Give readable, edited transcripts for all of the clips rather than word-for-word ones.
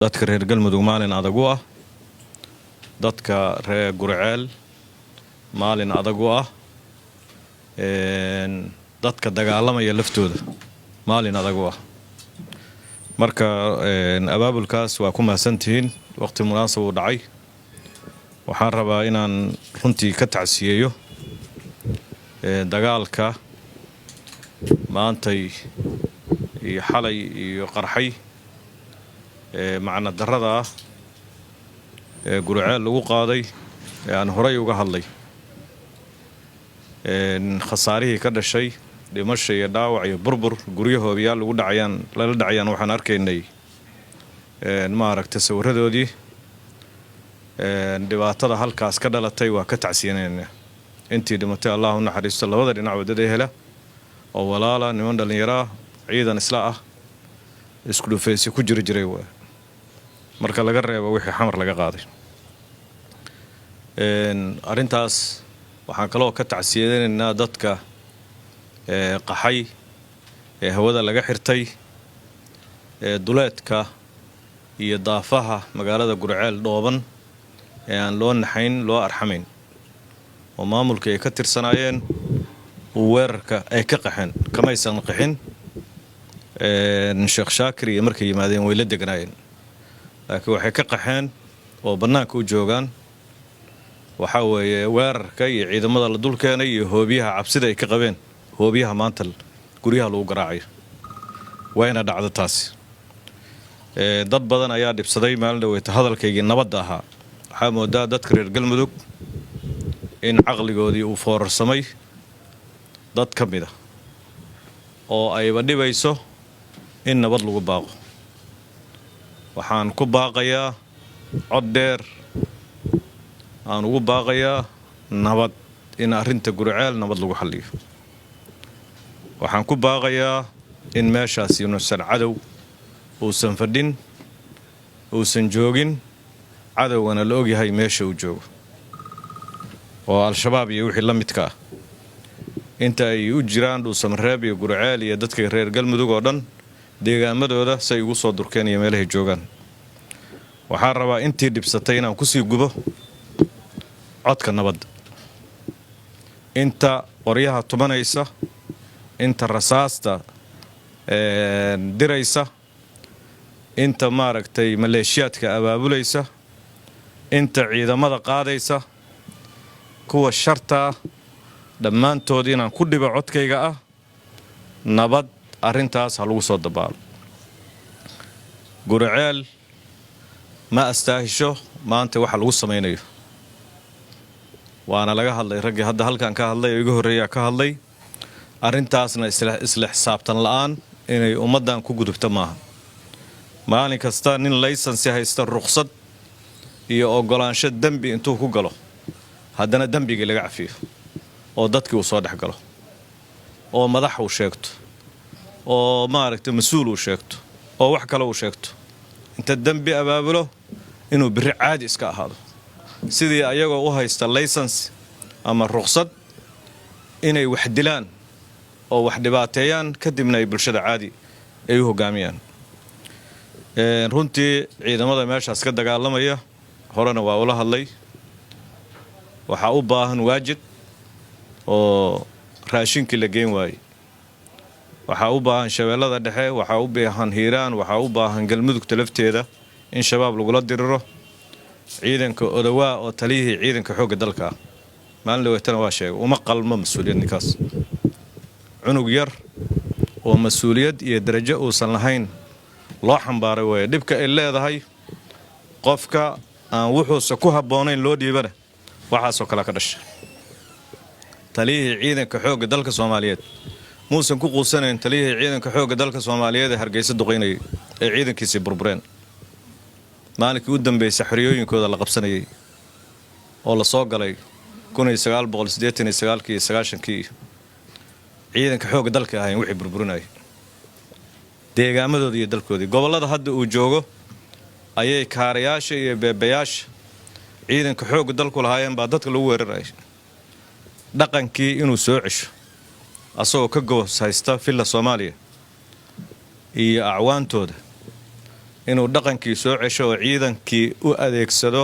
dadka reer galmudug maalin adag u ah dadka reer Gurceel maalin adag u ah dadka dagaalamaya laftooda maalin adag u ah marka abaabulkaas waa ku mahadsantihiin waqti munaasab u dhacay waxaan rabaa inaan runtii ka tacsiyeeyo dagaalka maantay iyo xalay iyo qarxay macna darrada Gurceel lagu qaaday aan horay uga hadlay khasaarihii ka dhashay dhimasho iyo dhaawac iyo burbur guryahooda lagu dhacayaan waxaan arkaynay maaragtay sawiradoodii dhibaatada halkaas ka dhalatay waa ka tacsiyeynaa intii dhimatay Allah u naxariisto labada dhinac wadada hela oo walaala niman dhalinyaro ciidan isla ah isku dhufeysay ku jiray marka laga reebo wixii xamar laga qaaday arintaas waxaan kaloo ka tacsiyeynaa dadka qaxay hawada laga xirtay duleedka iyo daafaha magaalada Gurceel dhooban aan loo naxayn loo arxamayn oo maamulka ay ka tirsanayeen weerarka ay ka qaxeen kama aysan qaxin Sheekh Shaakir iyo markay yimaadeen way la degnaayeen laakiin waxay ka qaxeen oo banaanka u joogan waxa weeye weerarka iyo ciidamada la dulkeenay iyo hoobiyaha cabsida ay ka qabeen hoobiyaha maanta guryaha lagu garaacayo wayna dhacdo taas dad badan ayaa dhibsaday maalin dhaweeyta hadalkaygii nabadda ahaa waxaa moodaa dadka reer Galmudug in aqligoodii uu foorarsamay dad ka mid ah oo ayba dhibayso in nabad lagu baaqo waxaan ku baaqayaa cod dheer aan ugu baaqayaa nabad in arinta Gurceel nabad lagu xalliyo waxaan ku baaqayaa in meeshaas inuusan cadow uusan fadhin uusan joogin cadowgana la ogyahay meesha uu joogo oo al-shabaab iyo wixii la midka ah inta ay u jiraan Dhuusamareeb iyo Gurceel iyo dadka reer Galmudug oo dhan deegaamadooda say ugu soo durkeen iyo meelaha joogan waxaan rabaa intii dhibsatay inaan ku sii gubo codka nabad inta qoryaha tumanaysa inta rasaasta diraysa inta maaragtay maleeshiyaadka abaabulaysa inta ciidamada qaadaysa kuwa sharta dhammaantood inaan ku dhibo codkayga ah nabad arintaas ha lagu soo dabaalo Gurceel ma astaahisho maanta waxa lagu sameeyo waana laga hadlay ragii hadda halkan ka hadlay iga horeeya ka hadlay arintaasna isla xisaabtan la'aan inay ummadan ku gudubto maaha maalin kasta nin license haysta ruqsad iyo ogolaansho dambi intuu ku galo haddana dambiga laga cafiyo oo dadkii uu soo dhaxgalo oo madax uu sheegto oo maaragtay mas'uul uu sheegto oo wax kale uu sheegto inta dambi abaabulo inuu biri caadi iska ahaado sidii ayagoo u haysta license ama ruqsad inay wax dilaan oo wax dhibaateeyaan kadibna ay bulshada caadi ay u hogaamiyaan runtii ciidamada meeshaas ka dagaalamaya horena waa ula hadlay waxa u baahan waajid oo raashinki la geyn waayay waxa u baahan shabeellada dhexe waxa u baahan Hiiraan waxa u baahan Galmudug talafteeda in shabaab lagu diriro ciidanka odawaa oo taliyihii ciidanka xoogga dalka maalin dhaweetana waa sheegay uma qalmo mas'uuliyad ninkaas cunug yar oo mas'uuliyad iyo darajo uusan lahayn loo xambaaray way dhibka ay leedahay qofka aan wuxuu ku haboonayn loo dhiibana waxa soo kala ka dhashay taliyihii ciidanka xoogga dalka Soomaaliyeed muusan ku quusanayn taliyihii ciidanka xoogga dalka Soomaaliyeed ee Hargeysa duqeynay ee ciidankiisa burbureen maalintii u dambeysay xoriyooyinkooda la qabsanayay oo la soo galay 1989 iyo 90kii ciidanka xoogga dalka ahayn wixii burburinay deegaamadooda iyo dalkoodii gobolada hadda uu joogo ayay kaarayaasha iyo beebayaasha ciidanka xoogga dalku lahaayeen baa dadka lagu weeraray dhaqankii inuu soo cisho asagoo ka goos haysta filla Soomaaliya iyo acwaantooda inuu dhaqankii soo cesho oo ciidankii u adeegsado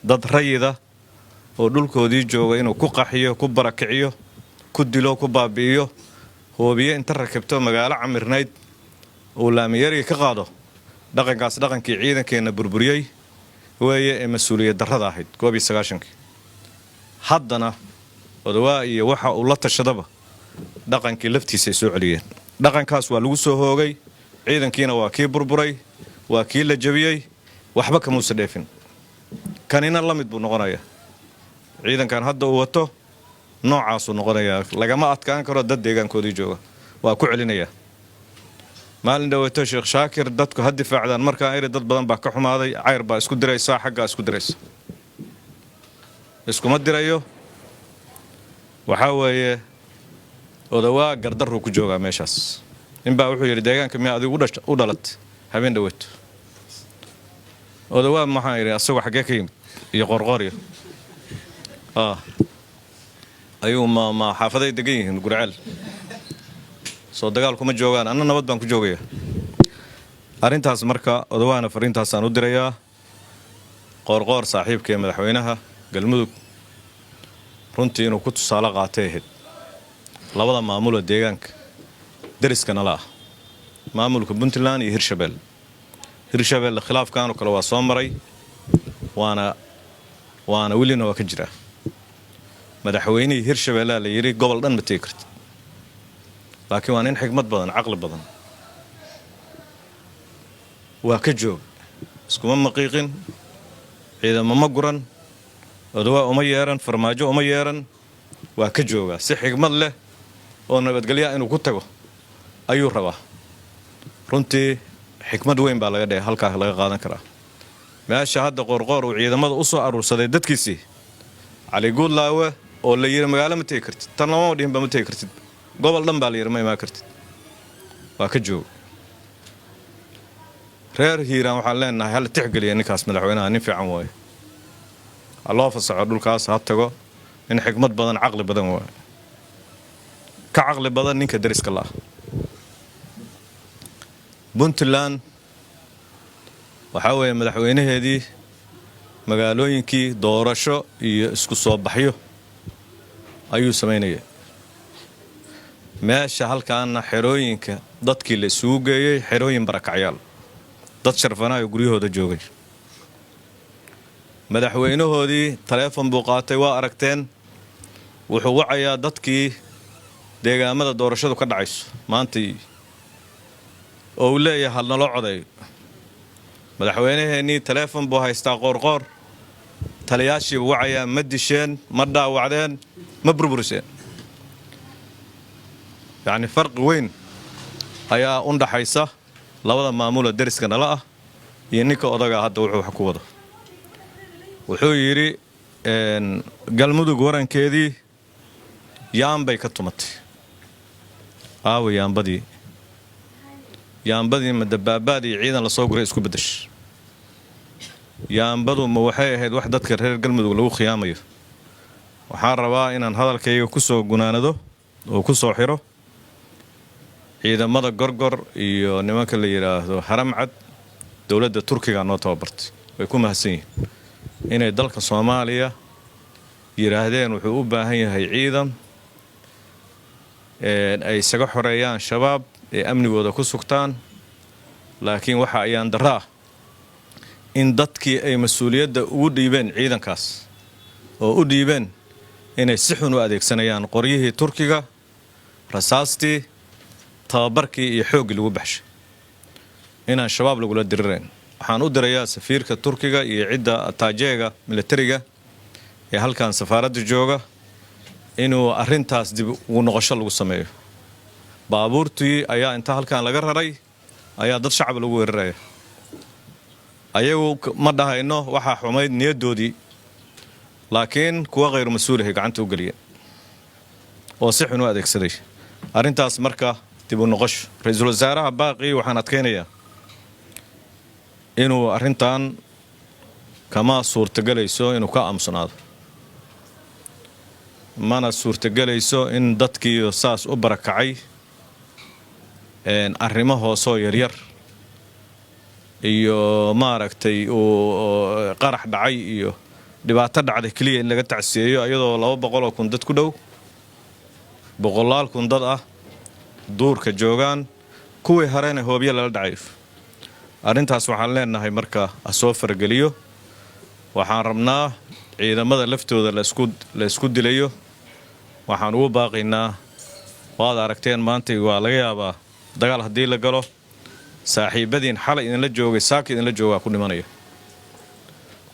dad rayida oo dhulkoodii jooga inuu ku qaxiyo ku barakiciyo ku dilo ku baabi'iyo hoobiye inta rakibto magaalo camirnayd uu laamiyariga ka qaado dhaqankaas dhaqankii ciidankeena burburiyay weeye ee mas'uuliyad darrada ahayd 19 haddana odawaa iyo waxa uu la tashadaba dhaqankii laftiisa soo celiyeen dhaqankaas waa lagu soo hoogay ciidankiina waa kii burburay waa kii la jabiyay waxba kama uusan dheefin kanina la mid buu noqonayaa ciidankan hadda uu wato noocaas uu noqonayaa lagama adkaan karo dad deegaankoodii jooga waa ku celinaya maalin dhawato Sheekh Shaakir dadku had difaacdaan markaa ay dad badan baa ka xumaaday cayr baa isku diraysa xagga isku diraysa iskuma dirayo waxa weeye odawaa gardarru ku jooga meeshaas in baa wuxuu yiri deegaanka miyaa adigu u dhalat habeen dhawato odawaa maxaa yiri asagoo xagee ka yimid iyo qorqoriyo ayuu ma xaafaday degan yihiin Gurceel soo dagaal kuma joogaan anna nabad baan ku joogayaa arintaas marka odawaana fariintaas aan u dirayaa qorqor saaxiibka madaxweynaha galmudug runtii inuu ku tusaale qaatay labada maamul deegaanka dariskana la maamulka Puntland iyo Hirshabelle khilaafkan kale waa soo maray waana wilina waa ka jira madaxweynihii Hirshabelle la yiri gobol dhan ma tegi kartid laakiin waa nin xigmad badan aqli badan waa ka joog iskuma maqiiqin ciidamo ma guran odawaa uma yeeran farmaajo uma yeeran waa ka jooga si xigmad leh oo nabadgelyo inuu ku tago ayuu rabaa runtii xikmad weyn baa laga dhigay halka laga qaadan karaa meesha hadda qorqor uu ciidamada u soo aruursaday dadkiisii cali guudlaawe oo la yiri magaalo ma tegi kartid tan lama dhihin ba ma tegi kartid gobol dhan baa la yiri ma kartid waa ka joog reer hiiraan waxaan leenahay hal tixgeliya ninkaas madaxweynaha nin fiican waaye Allah fasaxo dhulkaas ha tago in xikmad badan aqli badan waaye ka aqli badan ninka dariska la Puntland waxa weeye madaxweynaheedii magaalooyinkii doorasho iyo isku soo baxyo ayuu sameynayay meesha halkaana xerooyinka dadkii la isugu geeyay xerooyin barakacyaal dad sharfanaa guryahooda joogay madaxweynahoodii telefoon buu qaatay waa aragteen wuxuu wacayaa dadkii deegaamada doorashadu ka dhacayso maantii oo uu leeyahay hal nalo coday madaxweynaheennii telefoon buu haystaa qorqor taliyaashii wacaya ma disheen ma dhaawacdeen ma burburiseen yani farq weyn ayaa u dhaxaysa labada maamul dariska nala ah iyo ninka odaga hadda wuxuu wax ku wado wuxuu yiri galmudug warankeedii yaambay ka tumatay yaambadii madabaabaadii ciidan la soo guray isku bedesh yaambadu ma waxay ahayd wax dadka reer galmudug lagu khiyaamayo waxaan rabaa inaan hadalkayga ku soo gunaanado oo ku soo xiro ciidamada gorgor iyo nimanka la yiraahdo haramcad dawladda Turkiga noo tababartay way ku mahadsan yihiin inay dalka Soomaaliya yiraahdeen wuxuu u baahan yahay ciidan ay isaga xoreeyaan shabaab ee amnigooda ku sugtaan laakiin waxa ayaan daraa in dadkii ay mas'uuliyadda ugu dhiibeen ciidankaas oo u dhiibeen inay si xun u adeegsanayaan qoryihii Turkiga rasaastii tababarkii iyo xoog lagu baxshay inaan shabaab lagu la dirireen waxaan u dirayaa safiirka Turkiga iyo cidda taajeega militariga ee halkan safaaradda jooga inuu arintaas dib ugu noqosho lagu sameeyo baabuurtii ayaa inta halkan laga raray ayaa dad shacab lagu weeraray ayagu ma dhahayno waxa xumayd niyadoodii laakiin kuwa qayr mas'uul ah gacanta u galiyeen oo si xun u adeegsaday arintaas marka dib u noqosho ra'iisul wasaaraha baaqi waxaan adkeenayaa inuu arintan kama suurtagelayso inuu ka amsanaado mana suurtagelayso in dadkii saas u barakacay arrimo hoosoo yaryar iyo maaragtay oo qarax dhacay iyo dhibaato dhacday kaliya in laga tacsiyeeyo iyadoo 200 kun dad ku dhow boqolaal kun dad ah duurka joogaan kuwii hareena hoobiye lala dhacay arrintaas waxaan leenahay marka soo fargeliyo waxaan rabnaa ciidamada laftooda la isku dilayo waxaan ugu baaqaynaa waad aragteen maanta waa laga yaabaa dagaal haddii la galo saaxiibadiin xalay idinla joogay saaka idinla joogaa ku dhimanaya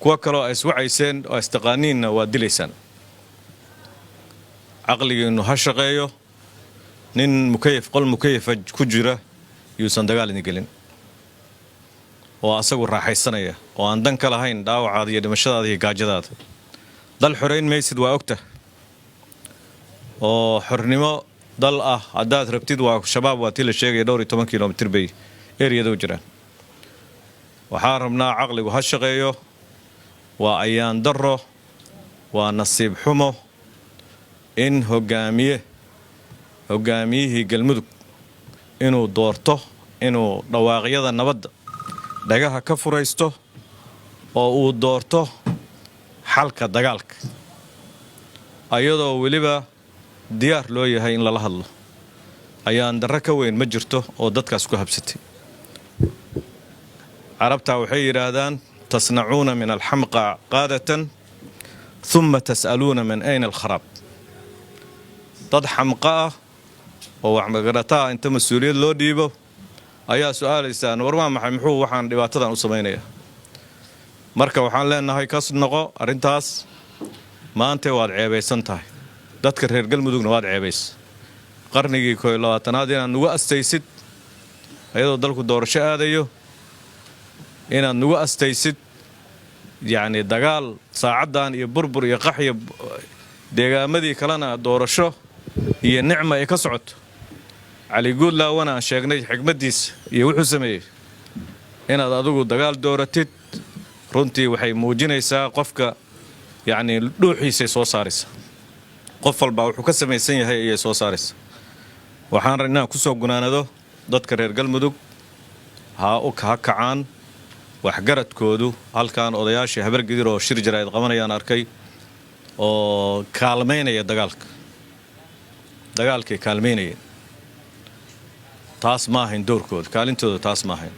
kuwa kaloo ay iswacayseen oo istaqaaniinna waa dilaysaan caqligiinnu ha shaqeeyo nin qol mukayaf ku jira yuusan dagaal idin gelin oo asagu raaxaysanaya oo aan dan ka lahayn dhaawacaada iyo dhimashadaada iyo gaajadaada dal xorayn maysid waa ogta oo xornimo dal ah haddaad rabtid waa shabaab waa tii la sheegaya 12 kilomitir bay eriyada u jiraan waxaan rabnaa caqligu ha shaqeeyo waa ayaan darro waa nasiib xumo in hogaamiyihii galmudug inuu doorto inuu dhawaaqyada nabadda dhagaha ka furaysto oo uu doorto xalka dagaalka ayadoo weliba diyaar loo yahay in lala hadlo ayaan darro ka weyn ma jirto oo dadkaas ku habsatay carabta waxay yiraahdaan tasnacuuna min alxamqa qaadatan thumma tas'aluuna min ayna alkharab dad xamqa ah oo wax magarataa inta mas'uuliyad loo dhiibo ayaa su'aalaysaan war waa maxay muxuu waxaan dhibaatadan u sameeynaya marka waxaan leenahay kas noqo arintaas maanta waad ceebaysan tahay dadka reer galmudugna waad ceebays qarnigii 21aad inaad nugu astaysid ayadoo dalku doorasho aadayo inaad nugu astaysid yani dagaal saacadan iyo burbur iyo qaxyo deegaamadii kalena doorasho iyo nicmo ay ka socoto cali guudlaawana aan sheegnay xigmadiisa iyo wuxuu sameeyay inaad adigu dagaal dooratid runtii waxay muujinaysaa qofka yani dhuuxiisa soo saaraysa qof walba wuxuu ka samaysan yahay ayay soo saaraysa waxaan rabnaa ku soo gunaanado dadka reer galmudug ha u kacaan waxgaradkoodu halkaan odayaashii habargidir oo shir jaraa'id qabanayaan arkay oo kaalmeynaya dagaalkii kaalmeynaya taas ma ahayn doorkooda kaalintooda taas ma ahayn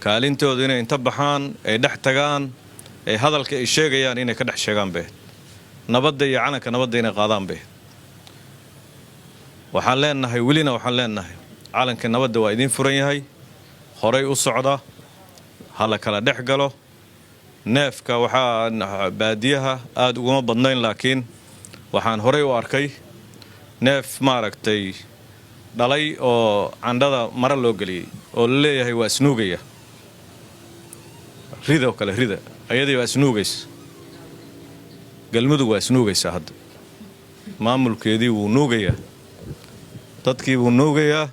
kaalintooda inay inta baxaan ay dhex tagaan ay hadalka ay sheegayaan inay ka dhex sheegaan bay nabadda iyo calanka nabadda inay qaadaan bay waxaan leenahay welina waxaan leenahay calanka nabadda waa idin furan yahay horay u socda hala kala dhex galo neefka waxaa baadiyaha aad uguma badnayn laakiin waxaan horay u arkay neef maaragtay dhalay oo candhada mara loo geliyey oo la leeyahay waa isnuugaya rida oo kale rida ayadii waa isnuugaysa galmudug waa isnuugaysaa hadda maamulkeedii wuu nuugayaa dadkii wuu nuugayaa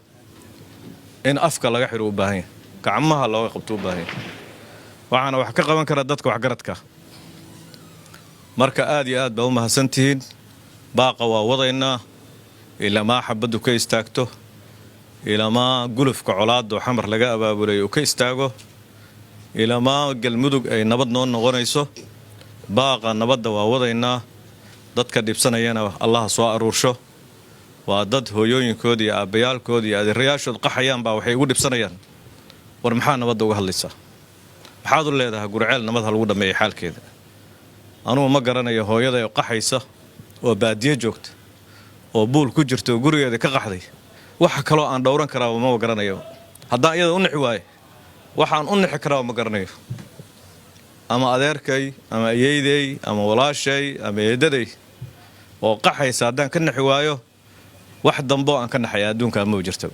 in afka laga xiro u baahan yahay gacmaha looga qabto u baahan yahay waxaana wax ka qaban kara dadka waxgaradka marka aad iyo aad baa u mahadsantihiin baaqa waa wadaynaa ilamaa xabaddu ka istaagto ilamaa gulufka colaadoo xamar laga abaabulay uu ka istaago ilamaa galmudug ay nabad noo noqonayso baaqa nabadda waa wadaynaa dadka dhibsanayana allaha soo aruursho waa dad hooyooyinkood iyo aabbayaalkood iyo adeerayaashood qaxayaan baa waxay ugu dhibsanayaan war maxaa nabadda uga hadlaysaa maxaad u leedahay gurceel nabad ha lagu dhammeeyay xaalkeeda anugu ma garanayo hooyada qaxaysa oo baadiye joogta oo buul ku jirto gurigeeda ka qaxday waxa kale oo aan dhowran karaa ma garanayo haddaan iyada u nixi waaye waxaan u nixi karaa ma garanayo ama adeerkay ama ayeeyday ama walaashay ama eedaday oo qaxaysa haddaan ka nixi waayo wax dambo aan ka naxaya adduunka ma jirto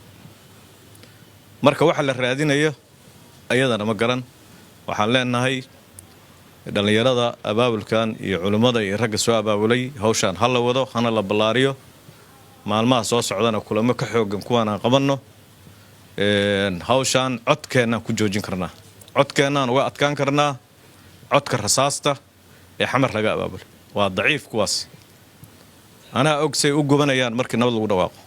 marka waxa la raadinayo ayadana ma garan waxaan leenahay dhalinyarada abaabulkan iyo culimada iyo ragga soo abaabulay hawshan hal la wado hana la ballaariyo maalmaha soo socdana kulamo ka xoogan kuwaan aan qabanno hawshan codkeenaan ku joojin karnaa codkeenaan uga adkaan karnaa codka rasaasta ee xamar laga abaabulay waa daciif kuwaas anaa og say u gubanayaan markii nabad lagu dhawaaqo